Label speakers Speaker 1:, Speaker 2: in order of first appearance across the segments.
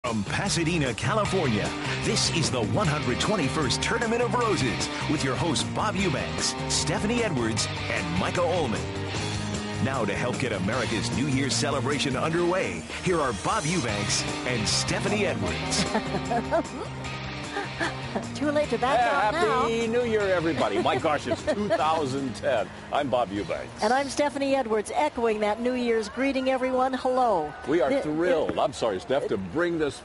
Speaker 1: From Pasadena, California, this is the 121st Tournament of Roses with your hosts Bob Eubanks, Stephanie Edwards, and Micah Ullman. Now to help get America's New Year's celebration underway, here are Bob Eubanks and Stephanie Edwards.
Speaker 2: Too late to back out now.
Speaker 3: Happy New Year, everybody. My gosh, it's 2010. I'm Bob Eubanks.
Speaker 2: And I'm Stephanie Edwards, echoing that New Year's greeting, everyone. Hello.
Speaker 3: We are thrilled, I'm sorry, Steph, to bring this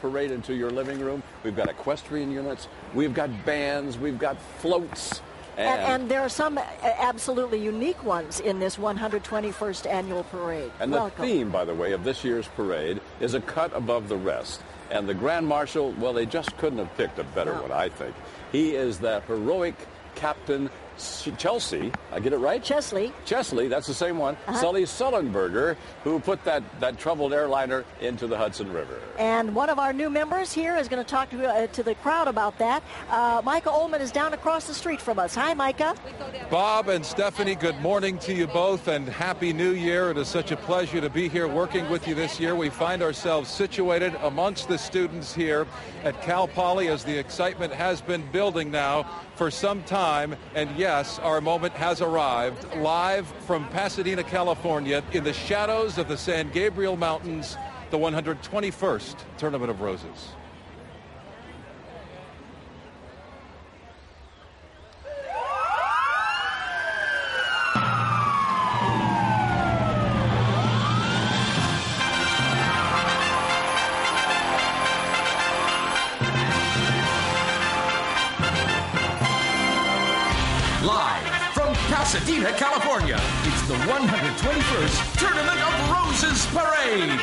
Speaker 3: parade into your living room. We've got equestrian units, we've got bands, we've got floats.
Speaker 2: And there are some absolutely unique ones in this 121st annual parade.
Speaker 3: And
Speaker 2: Welcome.
Speaker 3: The theme, by the way, of this year's parade is a cut above the rest. And the Grand Marshal, well, they just couldn't have picked a better one, I think. He is that heroic Captain Chelsea, I get it right?
Speaker 2: Chesley,
Speaker 3: that's the same one. Sully Sullenberger, who put that troubled airliner into the Hudson River.
Speaker 2: And one of our new members here is going to talk to the crowd about that. Micah Ullman is down across the street from us. Hi, Micah.
Speaker 4: Bob and Stephanie, good morning to you both, and Happy New Year. It is such a pleasure to be here working with you this year. We find ourselves situated amongst the students here at Cal Poly as the excitement has been building now for some time, and yes, our moment has arrived, live from Pasadena, California, in the shadows of the San Gabriel Mountains, the 121st Tournament of Roses.
Speaker 1: Pasadena, California, it's the 121st Tournament of Roses Parade.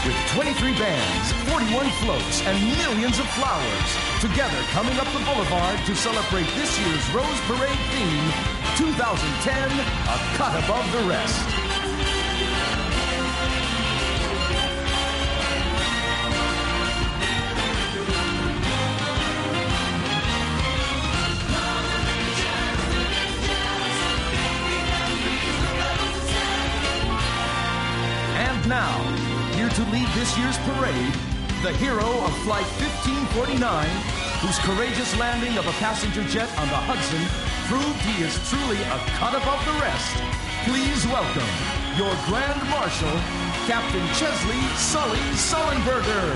Speaker 1: With 23 bands, 41 floats, and millions of flowers, together coming up the boulevard to celebrate this year's Rose Parade theme, 2010, A Cut Above the Rest. And now, here to lead this year's parade, the hero of Flight 1549, whose courageous landing of a passenger jet on the Hudson proved he is truly a cut above the rest. Please welcome your Grand Marshal, Captain Chesley Sully Sullenberger.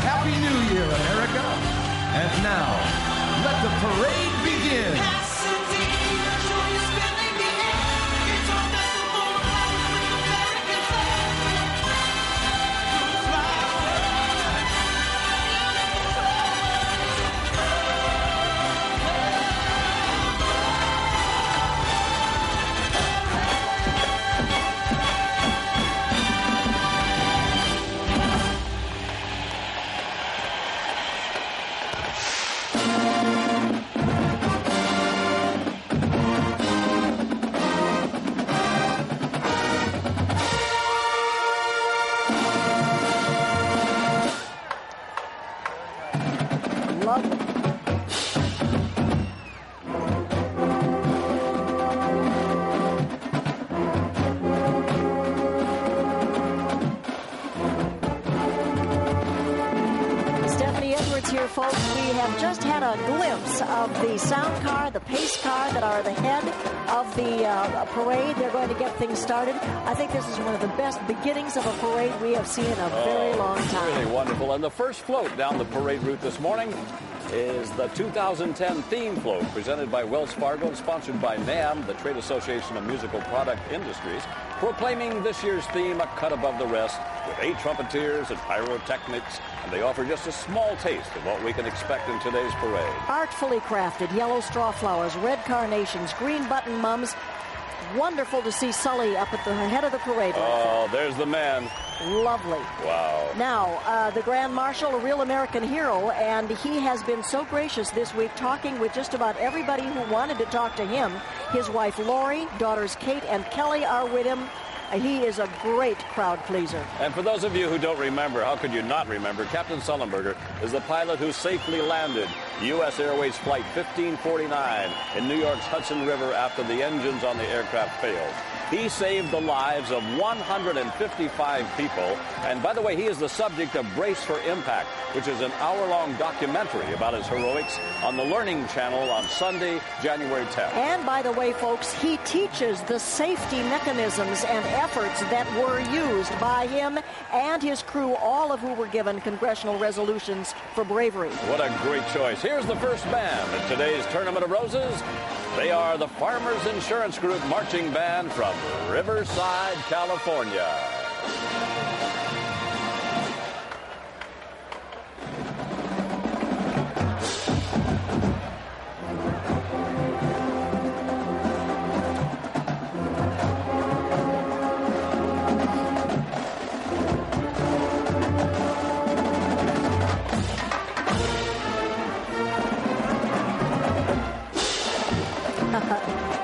Speaker 1: Happy New Year, America. And now, let the parade begin.
Speaker 2: Folks, we have just had a glimpse of the sound car, the pace car that are the head of the parade. They're going to get things started. I think this is one of the best beginnings of a parade we have seen in a very long time.
Speaker 3: Really wonderful. And the first float down the parade route this morning is the 2010 theme float presented by Wells Fargo and sponsored by NAM, the Trade Association of Musical Product Industries, proclaiming this year's theme, A Cut Above the Rest, with 8 trumpeters and pyrotechnics, and they offer just a small taste of what we can expect in today's parade.
Speaker 2: Artfully crafted yellow straw flowers, red carnations, green button mums, Wonderful to see Sully up at the head of the parade.
Speaker 3: Oh, there's the man.
Speaker 2: Lovely.
Speaker 3: Wow.
Speaker 2: Now, the Grand Marshal, a real American hero, and he has been so gracious this week, talking with just about everybody who wanted to talk to him. His wife, Lori, daughters Kate and Kelly are with him. He is a great crowd pleaser.
Speaker 3: And for those of you who don't remember, how could you not remember, Captain Sullenberger is the pilot who safely landed U.S. Airways Flight 1549 in New York's Hudson River after the engines on the aircraft failed. He saved the lives of 155 people. And by the way, he is the subject of Brace for Impact, which is an hour-long documentary about his heroics on the Learning Channel on Sunday, January 10th.
Speaker 2: And by the way, folks, he teaches the safety mechanisms and efforts that were used by him and his crew, all of who were given congressional resolutions for bravery.
Speaker 3: What a great choice. Here's the first band in today's Tournament of Roses. They are the Farmers Insurance Group Marching Band from Riverside, California.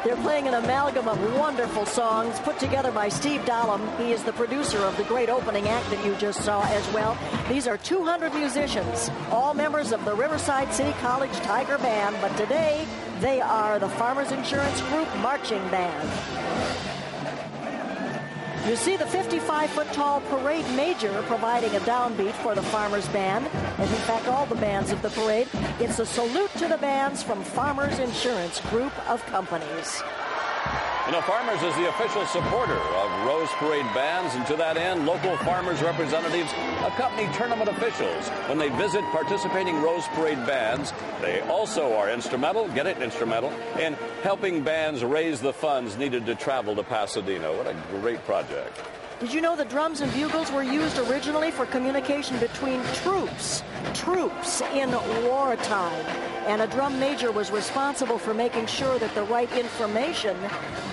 Speaker 2: They're playing an amalgam of wonderful songs put together by Steve Dahlem. He is the producer of the great opening act that you just saw as well. These are 200 musicians, all members of the Riverside City College Tiger Band, but today they are the Farmers Insurance Group Marching Band. You see the 55-foot-tall parade major providing a downbeat for the Farmers Band, and in fact all the bands of the parade. It's a salute to the bands from Farmers Insurance Group of Companies.
Speaker 3: You know, Farmers is the official supporter of Rose Parade bands, and to that end, local Farmers representatives accompany tournament officials when they visit participating Rose Parade bands. They also are instrumental, get it, instrumental, in helping bands raise the funds needed to travel to Pasadena. What a great project.
Speaker 2: Did you know the drums and bugles were used originally for communication between troops in wartime? And a drum major was responsible for making sure that the right information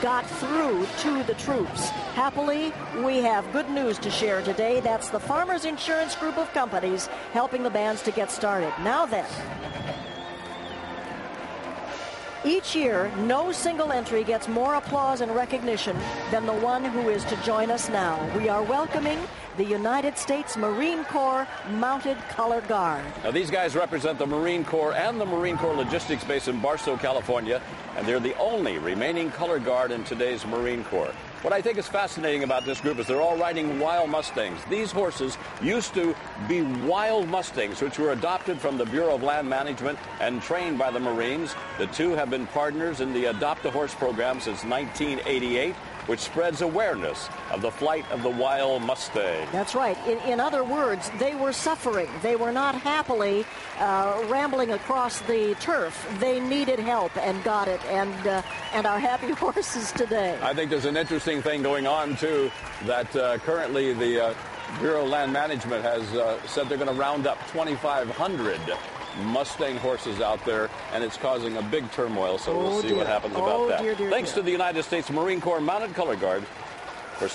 Speaker 2: got through to the troops. Happily, we have good news to share today. That's the Farmers Insurance Group of Companies helping the bands to get started. Now then, each year, no single entry gets more applause and recognition than the one who is to join us now. We are welcoming the United States Marine Corps Mounted Color Guard.
Speaker 3: Now, these guys represent the Marine Corps and the Marine Corps Logistics Base in Barstow, California, and they're the only remaining color guard in today's Marine Corps. What I think is fascinating about this group is they're all riding wild Mustangs. These horses used to be wild Mustangs, which were adopted from the Bureau of Land Management and trained by the Marines. The two have been partners in the Adopt a Horse program since 1988, which spreads awareness of the flight of the wild Mustang.
Speaker 2: That's right. In other words, they were suffering. They were not happily rambling across the turf. They needed help and got it, and are happy horses today.
Speaker 3: I think there's an interesting thing going on, too, that currently the Bureau of Land Management has said they're going to round up 2,500 Mustang horses out there, and it's causing a big turmoil, so we'll see what happens about that.
Speaker 2: Dear,
Speaker 3: Thanks to the United States Marine Corps Mounted Color Guard for